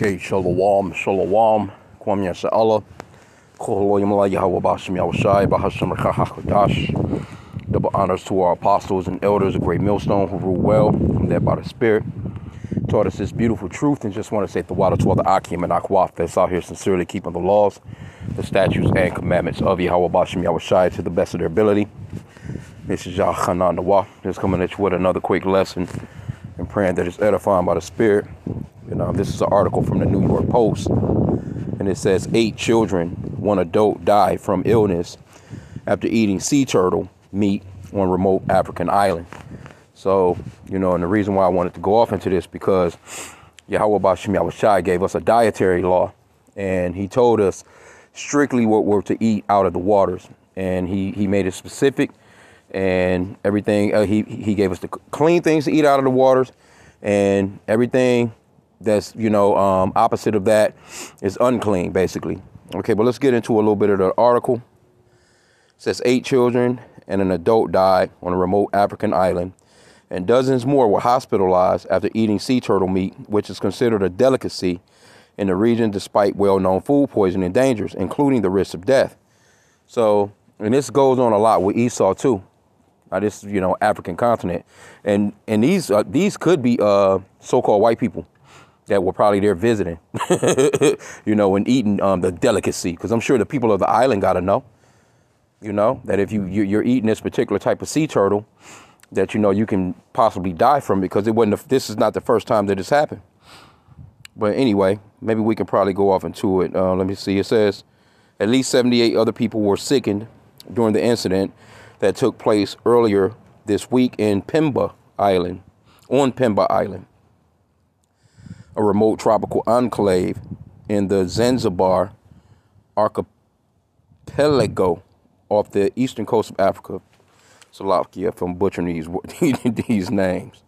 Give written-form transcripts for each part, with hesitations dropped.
Okay, shalom, shalom, kwam yasa'Allah, koholoyim Yahweh Bashim Yahushai, Bahashim Rakahakodash. Double honors to our apostles and elders, a great millstone who rule well, led by the Spirit, taught us this beautiful truth, and just want to say the water to all the H.I.M and Akwaf that's out here sincerely keeping the laws, the statutes, and commandments of Yahweh Bashim Yahushai to the best of their ability. This is Yah Hanan Nawah, just coming at you with another quick lesson and praying that it's edifying by the Spirit. This is an article from the New York Post, and it says 8 children, 1 adult died from illness after eating sea turtle meat on remote African island. So, and the reason why I wanted to go off into this because Yahweh Bashim Yahushai gave us a dietary law, and he told us strictly what we're to eat out of the waters, and he made it specific and everything. He gave us the clean things to eat out of the waters, and everything that's opposite of that is unclean, basically. Okay, but let's get into a little bit of the article. It says 8 children and an adult died on a remote African island, and dozens more were hospitalized after eating sea turtle meat, which is considered a delicacy in the region despite well-known food poisoning dangers, including the risk of death. So, and this goes on a lot with Esau too. This African continent, and these could be so-called white people that were probably there visiting, and eating the delicacy, because I'm sure the people of the island got to know, that if you're eating this particular type of sea turtle, that you can possibly die from it, because this is not the first time that it's happened. But anyway, maybe we can probably go off into it. Let me see. It says at least 78 other people were sickened during the incident that took place earlier this week in Pemba Island, a remote tropical enclave in the Zanzibar archipelago off the eastern coast of Africa. Salakia, if I'm butchering these names.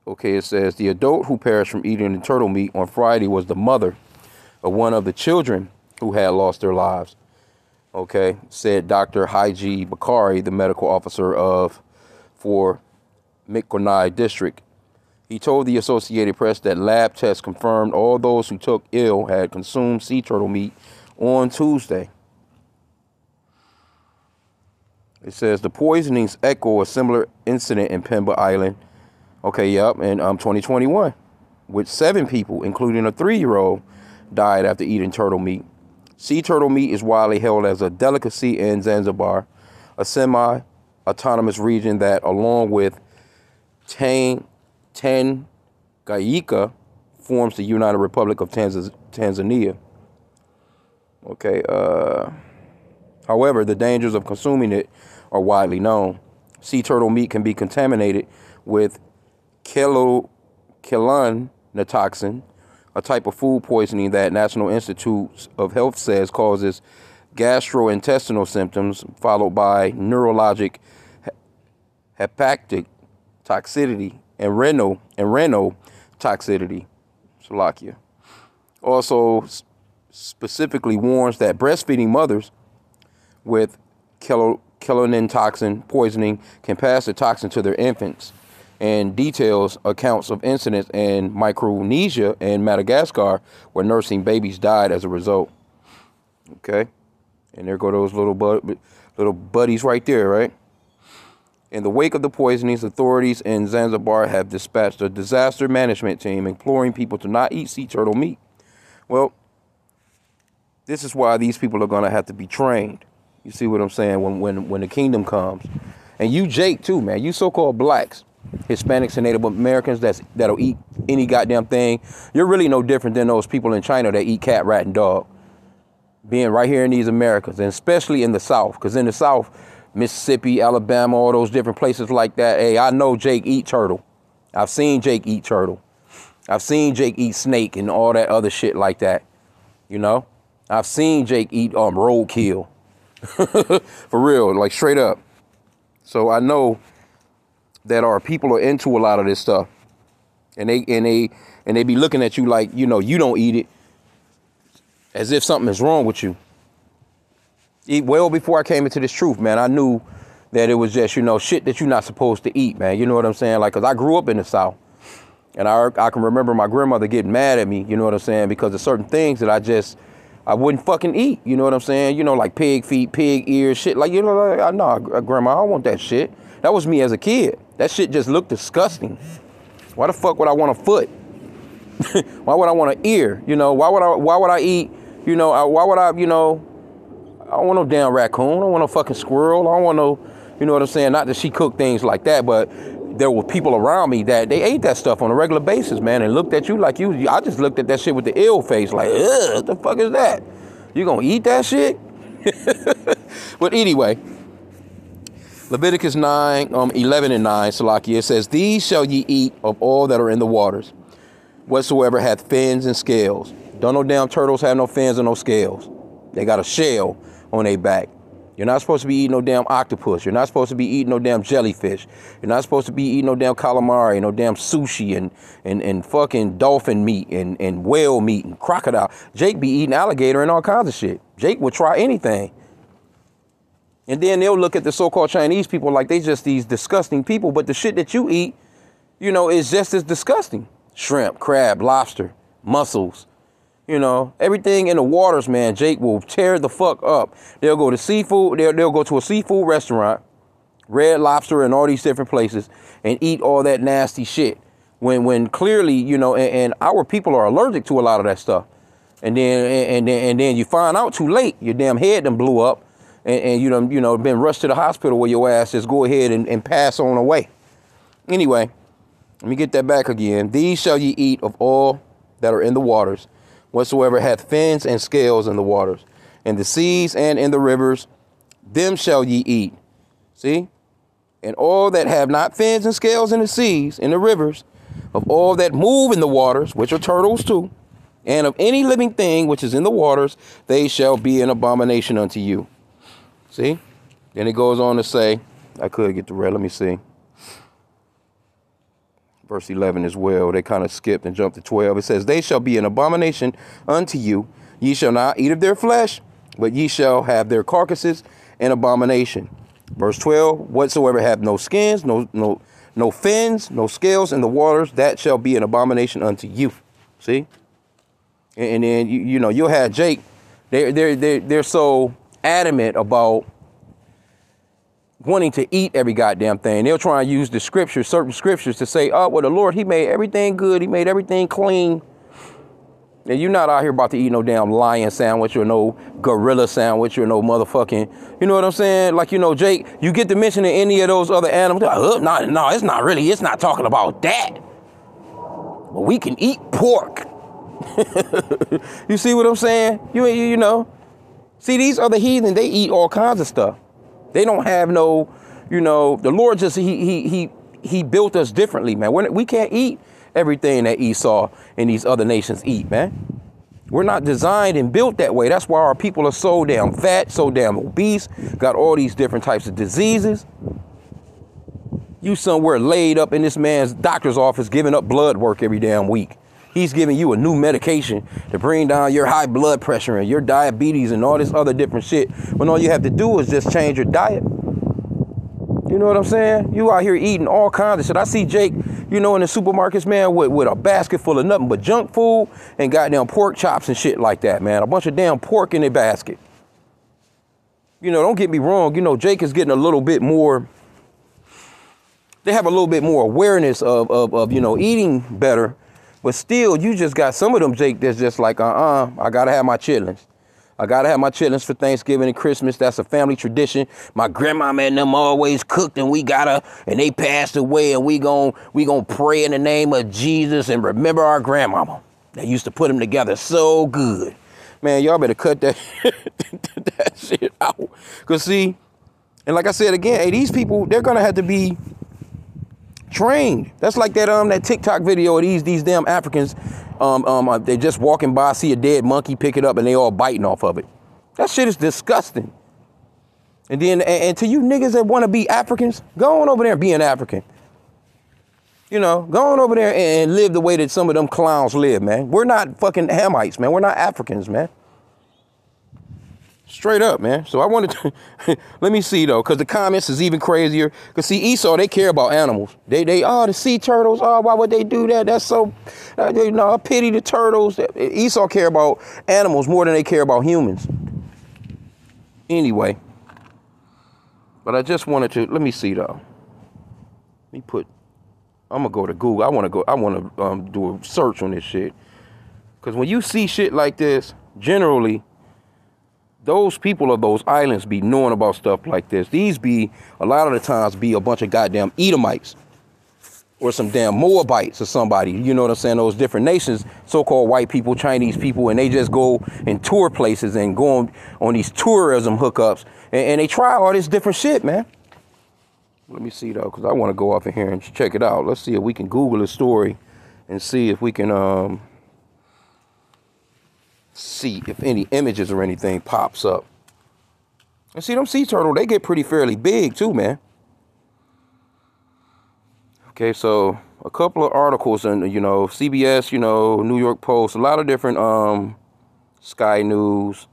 Okay, it says the adult who perished from eating the turtle meat on Friday was the mother of one of the children who had lost their lives. Okay, said Dr. H.I.M, the medical officer for Mikonai district. He told the Associated Press that lab tests confirmed all those who took ill had consumed sea turtle meat on Tuesday. It says the poisonings echo a similar incident in Pemba Island. Okay, yep, in 2021, with 7 people, including a 3-year-old, died after eating turtle meat. Sea turtle meat is widely held as a delicacy in Zanzibar, a semi-autonomous region that, along with Tanganyika, forms the United Republic of Tanzania. Okay. However, the dangers of consuming it are widely known. Sea turtle meat can be contaminated with chelonin toxin, a type of food poisoning that National Institute of Health says causes gastrointestinal symptoms followed by neurologic, hepatic toxicity, and renal toxicity. Salakia. Also specifically warns that breastfeeding mothers with chelonin toxin poisoning can pass the toxin to their infants, and details accounts of incidents in Micronesia and Madagascar where nursing babies died as a result. Okay, and there go those little buddies right there, right? In the wake of the poisonings, authorities in Zanzibar have dispatched a disaster management team imploring people to not eat sea turtle meat. Well, this is why these people are going to have to be trained. You see what I'm saying? When the kingdom comes. And you, Jake, too, man. You so-called blacks, Hispanics, and Native Americans that'll eat any goddamn thing. You're really no different than those people in China that eat cat, rat, and dog. Being right here in these Americas, and especially in the South. Because in the South, Mississippi, Alabama, all those different places like that. Hey, I know Jake eat turtle. I've seen Jake eat turtle. I've seen Jake eat snake and all that other shit like that. I've seen Jake eat roadkill. For real, like straight up. So I know that our people are into a lot of this stuff. And they be looking at you like, you don't eat it, as if something is wrong with you. Well before I came into this truth, man, I knew that it was just, shit that you're not supposed to eat, man. You know what I'm saying? Like, because I grew up in the South. And I can remember my grandmother getting mad at me, you know what I'm saying, because of certain things that I wouldn't fucking eat, you know what I'm saying? You know, like pig feet, pig ears, shit. Like, you know, like, nah, Grandma, I don't want that shit. That was me as a kid. That shit just looked disgusting. Why the fuck would I want a foot? Why would I want an ear? You know, why would I eat, you know, why would I, you know, I don't want no damn raccoon. I don't want no fucking squirrel. I don't want no, you know what I'm saying? Not that she cooked things like that, but there were people around me that they ate that stuff on a regular basis, man, and looked at you like I just looked at that shit with the ill face, like, ugh, what the fuck is that? You gonna eat that shit? But anyway, Leviticus 9, 11 and 9, Salakia, it says, these shall ye eat of all that are in the waters, whatsoever hath fins and scales. Don't no damn turtles have no fins and no scales. They got a shell on their back. You're not supposed to be eating no damn octopus. You're not supposed to be eating no damn jellyfish. You're not supposed to be eating no damn calamari, no damn sushi and fucking dolphin meat and whale meat and crocodile. Jake be eating alligator and all kinds of shit. Jake would try anything. And then they'll look at the so-called Chinese people like they just these disgusting people. But the shit that you eat, you know, is just as disgusting. Shrimp, crab, lobster, mussels. You know, everything in the waters, man, Jake will tear the fuck up. They'll go to seafood. They'll go to a seafood restaurant, Red Lobster and all these different places, and eat all that nasty shit. When clearly, you know, and our people are allergic to a lot of that stuff. And then you find out too late. Your damn head done blew up, and you know, been rushed to the hospital where your ass just go ahead and pass on away. Anyway, let me get that back again. These shall ye eat of all that are in the waters, whatsoever hath fins and scales in the waters, in the seas and in the rivers, them shall ye eat. See? And all that have not fins and scales in the seas, in the rivers, of all that move in the waters, which are turtles too, and of any living thing which is in the waters, they shall be an abomination unto you. See? Then it goes on to say, I could get the red, let me see. Verse 11 as well. They kind of skipped and jumped to 12. It says, they shall be an abomination unto you. Ye shall not eat of their flesh, but ye shall have their carcasses an abomination. Verse 12, whatsoever have no skins, no fins, no scales in the waters, that shall be an abomination unto you. See? And then, you know, you'll have Jake. They're so adamant about wanting to eat every goddamn thing. They'll try and use the scriptures, certain scriptures, to say, oh, well, the Lord, he made everything good. He made everything clean. And you're not out here about to eat no damn lion sandwich or no gorilla sandwich or no motherfucking, you know what I'm saying? Like, you know, Jake, you get to mentioning any of those other animals. No, it's not really. It's not talking about that. But we can eat pork. You see what I'm saying? You know. See, these other heathen, they eat all kinds of stuff. They don't have no, you know, the Lord just, he built us differently, man. We can't eat everything that Esau and these other nations eat, man. We're not designed and built that way. That's why our people are so damn fat, so damn obese, got all these different types of diseases. You somewhere laid up in this man's doctor's office giving up blood work every damn week. He's giving you a new medication to bring down your high blood pressure and your diabetes and all this other different shit, when all you have to do is just change your diet. You know what I'm saying? You out here eating all kinds of shit. I see Jake, you know, in the supermarkets, man, with a basket full of nothing but junk food and goddamn pork chops and shit like that, man. A bunch of damn pork in their basket. You know, don't get me wrong. You know, Jake is getting a little bit more, they have a little bit more awareness of you know, eating better. But still, you just got some of them, Jake, that's just like, I got to have my chitlins. I got to have my chitlins for Thanksgiving and Christmas. That's a family tradition. My grandmama and them always cooked, and and they passed away, and we gon' pray in the name of Jesus and remember our grandmama. They used to put them together so good. Man, y'all better cut that, that shit out. Because see, and like I said again, hey, these people, they're going to have to be trained. That's like that TikTok video of these damn Africans. They just walking by, see a dead monkey, pick it up, and they all biting off of it. That shit is disgusting. And then, and to you niggas that want to be Africans, go on over there and be an African. You know, go on over there and live the way that some of them clowns live, man. We're not fucking Hamites, man. We're not Africans, man. Straight up, man. So I wanted to, let me see though, because the comments is even crazier. Because see, Esau, they care about animals. Oh, the sea turtles, oh, why would they do that? That's so, I pity the turtles. Esau care about animals more than they care about humans. Anyway, but I just wanted to, let me see though. I'm gonna go to Google. I want to do a search on this shit. Because when you see shit like this, generally, those people of those islands be knowing about stuff like this. These be, a lot of the times, be a bunch of goddamn Edomites. Or some damn Moabites or somebody. You know what I'm saying? Those different nations, so-called white people, Chinese people, and they just go and tour places and go on these tourism hookups. And they try all this different shit, man. Let me see, though, because I want to go up in here and check it out. Let's see if we can Google the story and see if we can... see if any images or anything pops up. And see, them sea turtle, they get pretty fairly big too, man. Okay, so a couple of articles in, CBS, New York Post, a lot of different Sky News.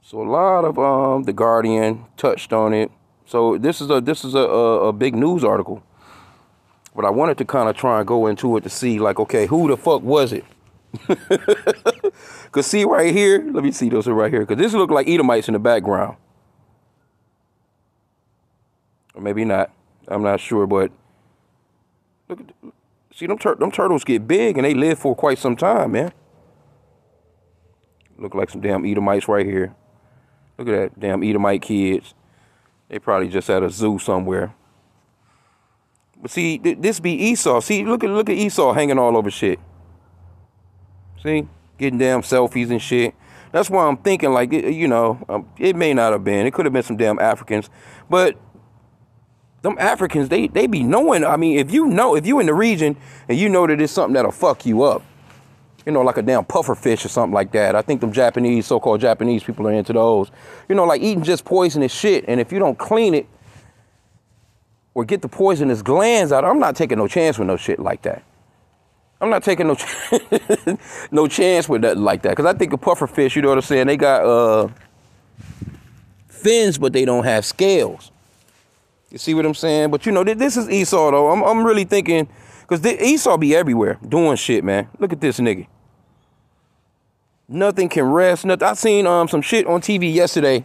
So a lot of The Guardian touched on it. So this is a big news article. But I wanted to kind of try and go into it to see, like, okay, who the fuck was it? Cause see right here, let me see those right here, cause this look like Edomites in the background, or maybe not. I'm not sure, but look at see them turtles get big and they live for quite some time, man. Look like some damn Edomites right here. Look at that damn Edomite kids. They probably just at a zoo somewhere. But see, this be Esau. See, look at Esau hanging all over shit. See, getting damn selfies and shit. That's why I'm thinking, like, it may not have been. It could have been some damn Africans. But them Africans, they be knowing. I mean, if you in the region and you know that it's something that'll fuck you up, like a damn puffer fish or something like that. I think them Japanese, so-called Japanese people are into those. Like eating just poisonous shit. And if you don't clean it or get the poisonous glands out, I'm not taking no chance with no shit like that. I'm not taking no chance with that like that. Because I think a puffer fish, you know what I'm saying, they got fins, but they don't have scales. You see what I'm saying? But, this is Esau, though. I'm really thinking, because Esau be everywhere doing shit, man. Look at this nigga. Nothing can rest. Nothing. I seen some shit on TV yesterday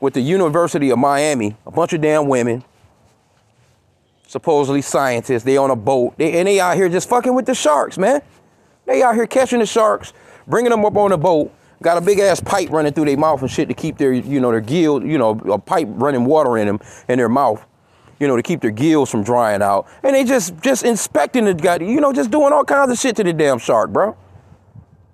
with the University of Miami. A bunch of damn women. Supposedly scientists, they on a boat, and they out here just fucking with the sharks, man. They out here catching the sharks, bringing them up on the boat, got a big ass pipe running through their mouth and shit to keep their, their gill, a pipe running water in them, in their mouth, to keep their gills from drying out. And they just inspecting the guy, just doing all kinds of shit to the damn shark, bro.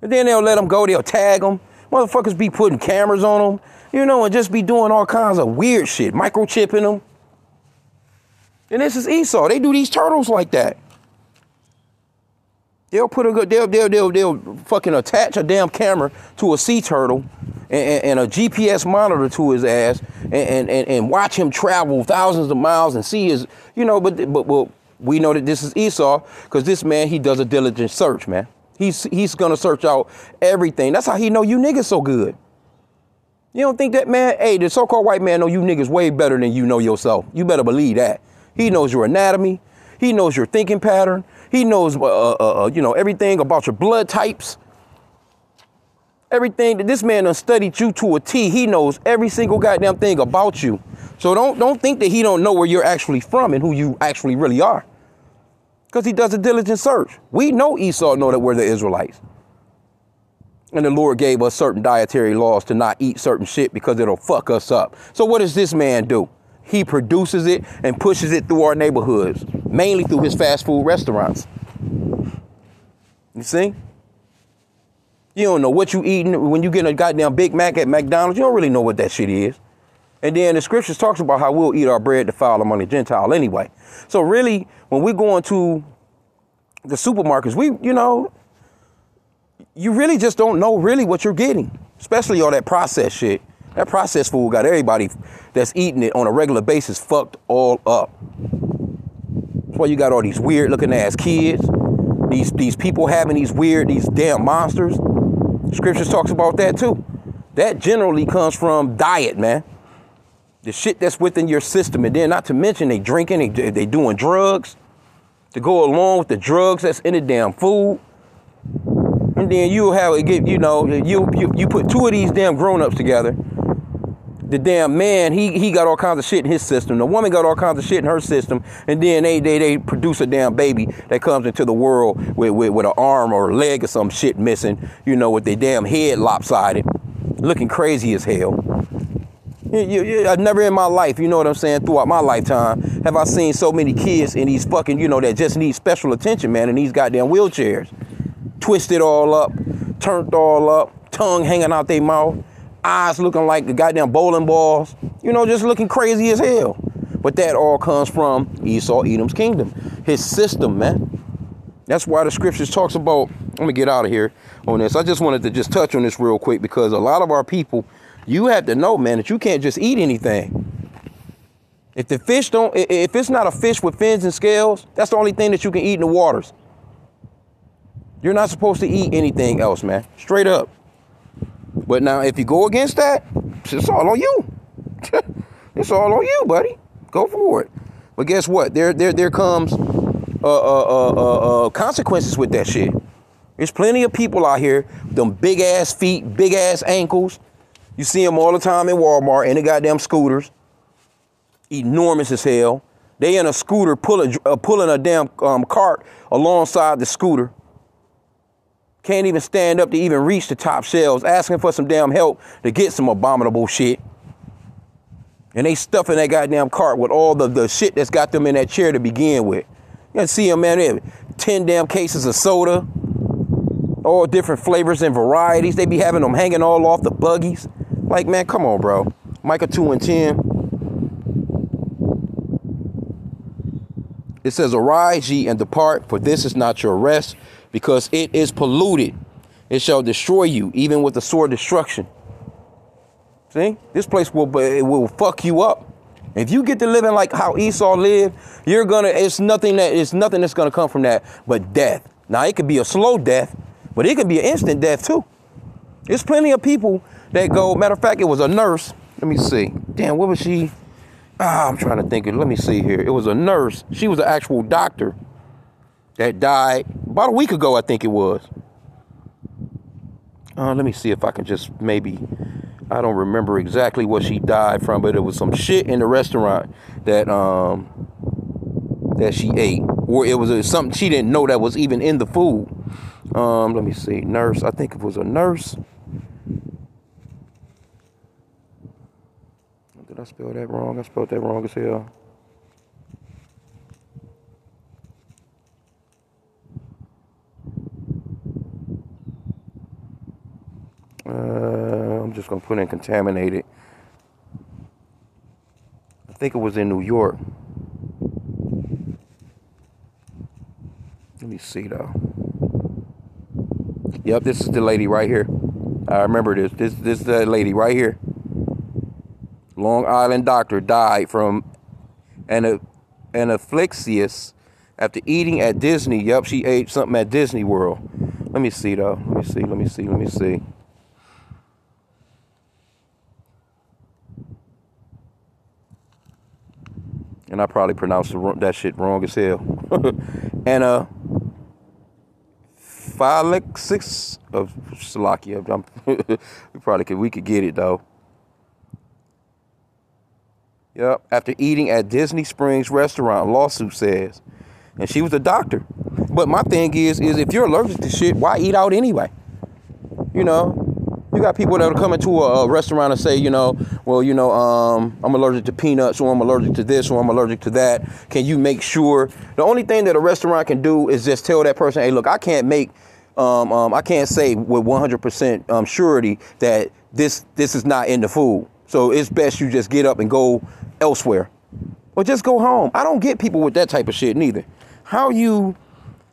And then they'll let them go, they'll tag them. Motherfuckers be putting cameras on them, and just be doing all kinds of weird shit, microchipping them. And this is Esau. They do these turtles like that. They'll they'll fucking attach a damn camera to a sea turtle and a GPS monitor to his ass and watch him travel thousands of miles and see his, but we know that this is Esau because this man, he does a diligent search, man. He's gonna search out everything. That's how he know you niggas so good. You don't think that, man? Hey, the so-called white man know you niggas way better than you know yourself. You better believe that. He knows your anatomy. He knows your thinking pattern. He knows, everything about your blood types. Everything that this man done studied you to a T. He knows every single goddamn thing about you. So don't think that he don't know where you're actually from and who you actually really are. Because he does a diligent search. We know Esau know that we're the Israelites. And the Lord gave us certain dietary laws to not eat certain shit because it'll fuck us up. So what does this man do? He produces it and pushes it through our neighborhoods, mainly through his fast food restaurants. You see? You don't know what you eating when you get a goddamn Big Mac at McDonald's. You don't really know what that shit is. And then the scriptures talks about how we'll eat our bread defiled among the Gentile anyway. So really, when we go into the supermarkets, you really just don't know really what you're getting, especially all that processed shit. That processed food got everybody that's eating it on a regular basis fucked all up. That's why you got all these weird looking ass kids. These people having these damn monsters. Scriptures talks about that too. That generally comes from diet, man. The shit that's within your system. And then not to mention they drinking, they doing drugs to go along with the drugs that's in the damn food. And then you'll have it get, you know, you put two of these damn grown-ups together. The damn man, he got all kinds of shit in his system. The woman got all kinds of shit in her system. And then they produce a damn baby that comes into the world with an arm or a leg or some shit missing, you know, with their damn head lopsided, looking crazy as hell. I've never in my life, you know what I'm saying, throughout my lifetime, have I seen so many kids in these fucking, you know, that just need special attention, man, in these goddamn wheelchairs. Twisted all up, turned all up, tongue hanging out their mouth, eyes looking like the goddamn bowling balls, you know, just looking crazy as hell. But that all comes from Esau, Edom's kingdom, his system, man. That's why the scriptures talks about, let me get out of here on this. I just wanted to just touch on this real quick because a lot of our people, you have to know, man, that you can't just eat anything. If the fish don't, if it's not a fish with fins and scales, that's the only thing that you can eat in the waters. You're not supposed to eat anything else, man. Straight up. But now, if you go against that, it's all on you. It's all on you, buddy. Go for it. But guess what? There comes consequences with that shit. There's plenty of people out here, them big ass feet, big ass ankles. You see them all the time in Walmart in the goddamn scooters. Enormous as hell. They in a scooter pulling a damn cart alongside the scooter. Can't even stand up to even reach the top shelves, asking for some damn help to get some abominable shit. And they stuffing that goddamn cart with all the shit that's got them in that chair to begin with. You can see them, man, they have 10 damn cases of soda, all different flavors and varieties. They be having them hanging all off the buggies. Like, man, come on, bro. Micah 2:10. It says, arise ye and depart, for this is not your rest, because it is polluted. It shall destroy you, even with the sword destruction. See, this place it will fuck you up. If you get to living like how Esau lived, it's nothing that's gonna come from that but death. Now it could be a slow death, but it could be an instant death too. There's plenty of people that go, matter of fact, it was a nurse. Let me see. Damn, what was she? I'm trying to think. Let me see here. It was a nurse. She was an actual doctor that died about a week ago, I think it was. Let me see if I can just maybe, I don't remember exactly what she died from, but it was some shit in the restaurant that she ate. Or it was something she didn't know that was even in the food. Let me see. Nurse. I think it was a nurse. Did I spell that wrong? I spelled that wrong as hell. I'm just going to put in contaminated. I think it was in New York. Let me see, though. Yep, this is the lady right here. I remember this. This is the lady right here. Long Island doctor died from anaphylaxis after eating at Disney. Yep, she ate something at Disney World. Let me see, though. Let me see. And I probably pronounced that shit wrong as hell. Anaphylaxis of Slovakia. We could get it, though. Yep, after eating at Disney Springs restaurant, lawsuit says. And she was a doctor. But my thing is if you're allergic to shit, why eat out anyway? You know, you got people that will come into a restaurant and say, I'm allergic to peanuts, or I'm allergic to this, or I'm allergic to that. Can you make sure? The only thing that a restaurant can do is just tell that person, hey, look, I can't say with 100% surety that this is not in the food. So it's best you just get up and go elsewhere, or just go home. I don't get people with that type of shit neither. How you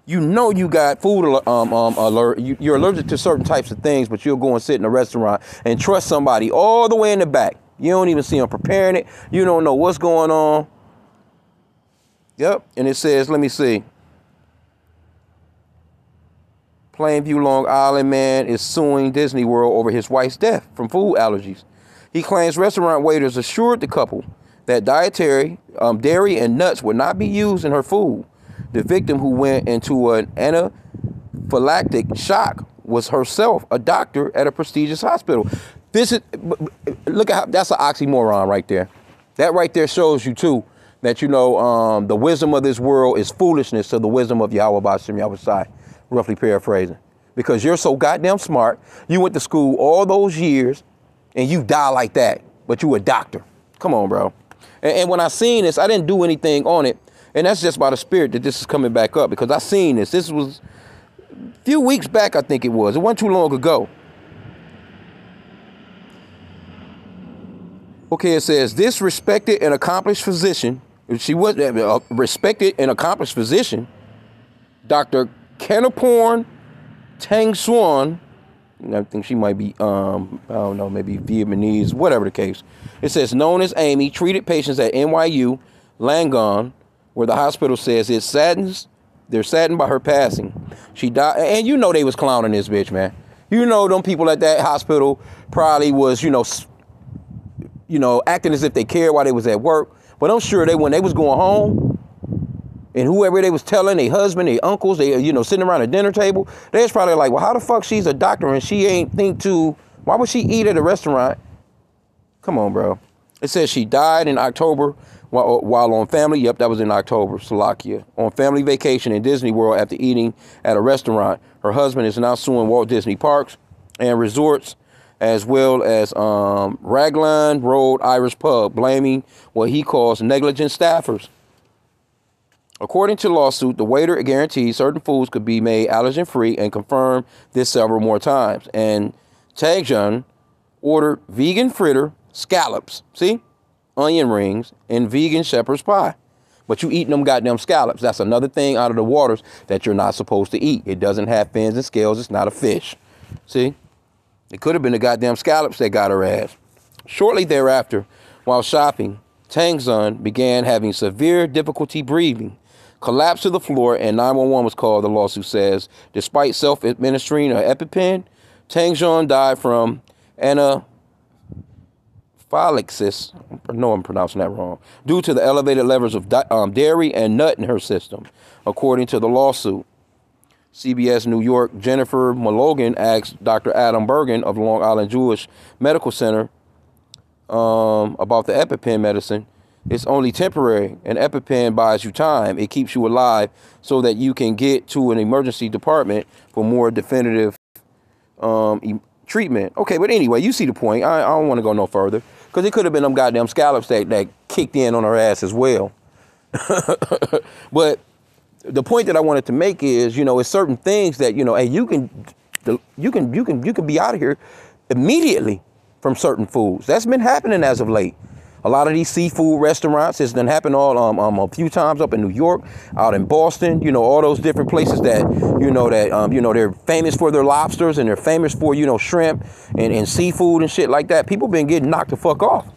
got food alert, you're allergic to certain types of things, but you'll go and sit in a restaurant and trust somebody all the way in the back. You don't even see them preparing it. You don't know what's going on. Yep, and it says, let me see. Plainview, Long Island man is suing Disney World over his wife's death from food allergies. He claims restaurant waiters assured the couple that dairy and nuts would not be used in her food. The victim, who went into an anaphylactic shock, was herself a doctor at a prestigious hospital. Look at how that's an oxymoron right there. That right there shows you too that the wisdom of this world is foolishness to the wisdom of Yahweh B'Shem Yahushai, roughly paraphrasing. Because you're so goddamn smart, you went to school all those years, and you die like that, but you a doctor. Come on, bro. And when I seen this, I didn't do anything on it, and that's just by the spirit that this is coming back up, because I seen this. This was a few weeks back, I think it was. It wasn't too long ago. Okay, it says, this respected and accomplished physician, she was a respected and accomplished physician, Dr. Kanaporn Tang Swan, I think she might be, I don't know, maybe Vietnamese, whatever the case. It says, known as Amy, treated patients at NYU Langone, where the hospital says they're saddened by her passing. She died, and they was clowning this bitch, man. Them people at that hospital probably was, acting as if they cared while they was at work. But I'm sure when they was going home, and whoever they was telling, their husband, their uncles, they, sitting around a dinner table, they was probably like, well, how the fuck she's a doctor and she ain't why would she eat at a restaurant? Come on, bro. It says she died in October while on family, that was in October, Slovakia, on family vacation in Disney World after eating at a restaurant. Her husband is now suing Walt Disney Parks and Resorts, as well as Raglan Road Irish Pub, blaming what he calls negligent staffers. According to the lawsuit, the waiter guaranteed certain foods could be made allergen-free and confirmed this several more times. And Taejun ordered vegan fritter, scallops, onion rings, and vegan shepherd's pie. But you eating them goddamn scallops. That's another thing out of the waters that you're not supposed to eat. It doesn't have fins and scales. It's not a fish. See? It could have been the goddamn scallops that got her ass. Shortly thereafter, while shopping, Tangzun began having severe difficulty breathing, collapsed to the floor, and 911 was called, the lawsuit says. Despite self-administering an EpiPen, Tangzun died from anaphylaxis, I know I'm pronouncing that wrong, due to the elevated levels of dairy and nut in her system, according to the lawsuit. CBS New York Jennifer Malogan asked Dr. Adam Bergen of Long Island Jewish Medical Center about the EpiPen medicine. It's only temporary. An EpiPen buys you time. It keeps you alive so that you can get to an emergency department for more definitive treatment. Okay, but anyway, you see the point. I don't want to go no further, because it could have been them goddamn scallops that kicked in on her ass as well. But the point that I wanted to make is, it's certain things that, hey, you can be out of here immediately from certain foods. That's been happening as of late. A lot of these seafood restaurants, it's done happened all a few times up in New York, out in Boston, all those different places that, they're famous for their lobsters and they're famous for, shrimp and seafood and shit like that. People been getting knocked the fuck off.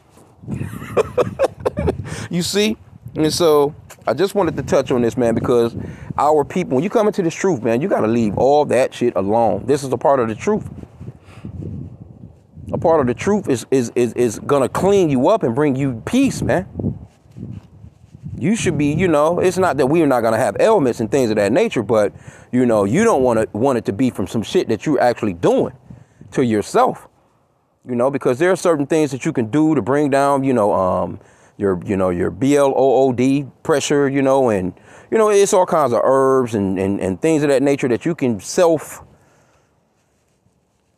You see? And so I just wanted to touch on this, man, because our people, when you come into this truth, man, you got to leave all that shit alone. This is a part of the truth. A part of the truth is going to clean you up and bring you peace, man. You should be, it's not that we're not going to have ailments and things of that nature, but, you don't want it to be from some shit that you're actually doing to yourself, because there are certain things that you can do to bring down, your BLOOD pressure, and, it's all kinds of herbs and things of that nature that you can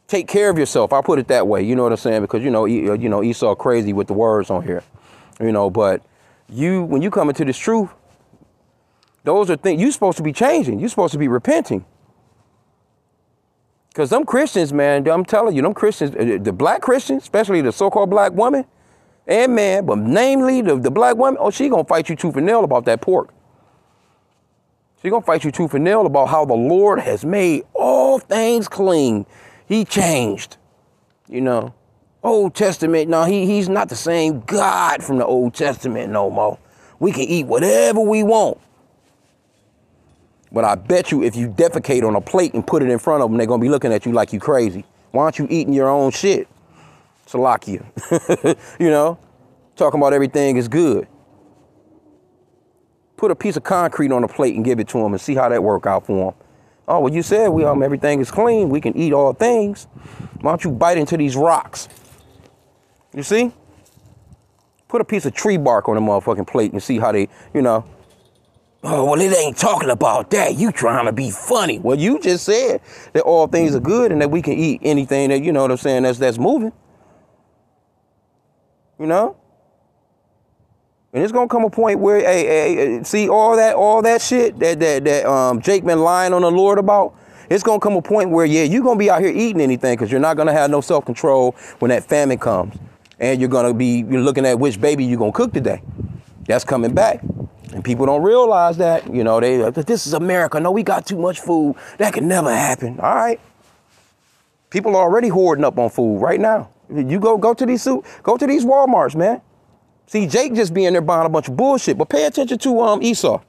take care of yourself. I'll put it that way. You know what I'm saying? Because, Esau crazy with the words on here, but when you come into this truth, those are things you're supposed to be changing. You're supposed to be repenting. Because them Christians, man, I'm telling you, them Christians, the black Christians, especially the so-called black woman and man, but namely the black woman, she going to fight you tooth and nail about that pork. She going to fight you tooth and nail about how the Lord has made all things clean. He changed, Old Testament. No, he's not the same God from the Old Testament no more. We can eat whatever we want. But I bet you if you defecate on a plate and put it in front of them, they're going to be looking at you like you crazy. Why aren't you eating your own shit? Salakia. You know, talking about everything is good. Put a piece of concrete on a plate and give it to them and see how that work out for them. Oh, well, you said everything is clean. We can eat all things. Why don't you bite into these rocks? You see? Put a piece of tree bark on a motherfucking plate and see how they, you know. Oh, well, it ain't talking about that. You trying to be funny. Well, you just said that all things are good and that we can eat anything that, you know what I'm saying, that's moving. You know? And it's gonna come a point where, hey, see all that shit that Jake been lying on the Lord about. It's gonna come a point where, yeah, you're gonna be out here eating anything because you're not gonna have no self-control when that famine comes, and you're looking at which baby you're gonna cook today. That's coming back, and people don't realize that. You know, this is America. No, we got too much food. That could never happen. All right, people are already hoarding up on food right now. You go to these Walmarts, man. See, Jake just being there buying a bunch of bullshit, but pay attention to Esau.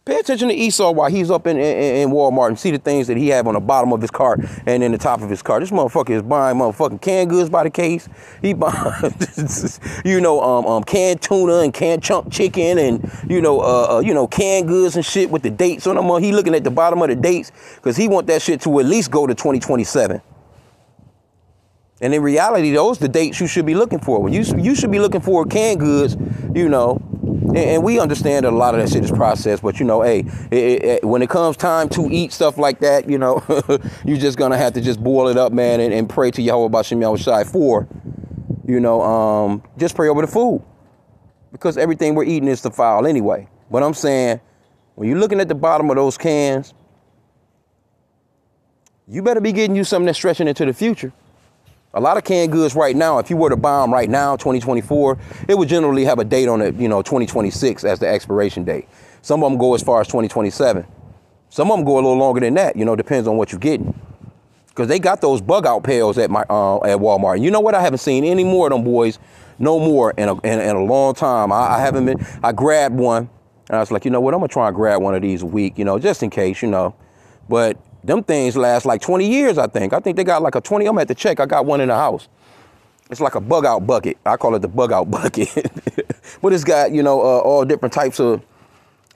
Pay attention to Esau while he's up in Walmart and see the things that he have on the bottom of his cart and in the top of his cart. This motherfucker is buying motherfucking canned goods by the case. He buying, canned tuna and canned chunk chicken and, canned goods and shit with the dates on them. He looking at the bottom of the dates because he want that shit to at least go to 2027. And in reality, those are the dates you should be looking for. When you should be looking for canned goods, and we understand that a lot of that shit is processed, but hey, when it comes time to eat stuff like that, you're just gonna have to just boil it up, man, and pray to Yahweh B'Shem Yahushai for, just pray over the food, because everything we're eating is defiled anyway. But I'm saying, when you're looking at the bottom of those cans, you better be getting you something that's stretching into the future. A lot of canned goods right now, if you were to buy them right now, 2024, it would generally have a date on it, 2026 as the expiration date. Some of them go as far as 2027. Some of them go a little longer than that, depends on what you're getting. Because they got those bug out pails at Walmart. And you know what? I haven't seen any more of them boys, no more in a long time. I grabbed one and I was like, you know what? I'm going to try and grab one of these a week, just in case, But them things last like 20 years, I think. I think they got like a 20. I'm going to have to check. I got one in the house. It's like a bug out bucket. I call it the bug out bucket. But it's got, all different types of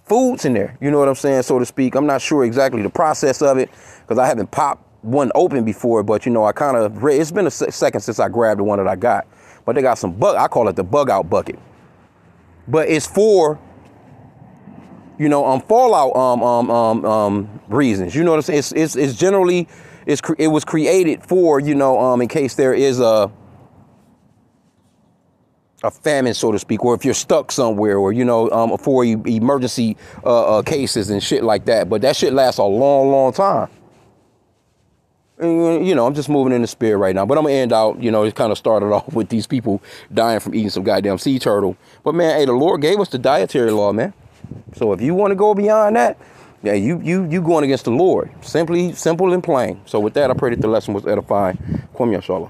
foods in there. You know what I'm saying, so to speak. I'm not sure exactly the process of it because I haven't popped one open before. But, I kind of, it's been a second since I grabbed the one that I got. But they got some I call it the bug out bucket. But it's for fallout reasons. You know what I'm saying? It's generally it was created for, in case there is a famine, so to speak, or if you're stuck somewhere, or for emergency cases and shit like that. But that shit lasts a long, long time. And, I'm just moving in the spirit right now. But I'm gonna end out, it kind of started off with these people dying from eating some goddamn sea turtle. But man, hey, the Lord gave us the dietary law, man. So if you want to go beyond that, yeah, you going against the Lord. Simple and plain. So with that, I pray that the lesson was edifying. Kwam Yashallah.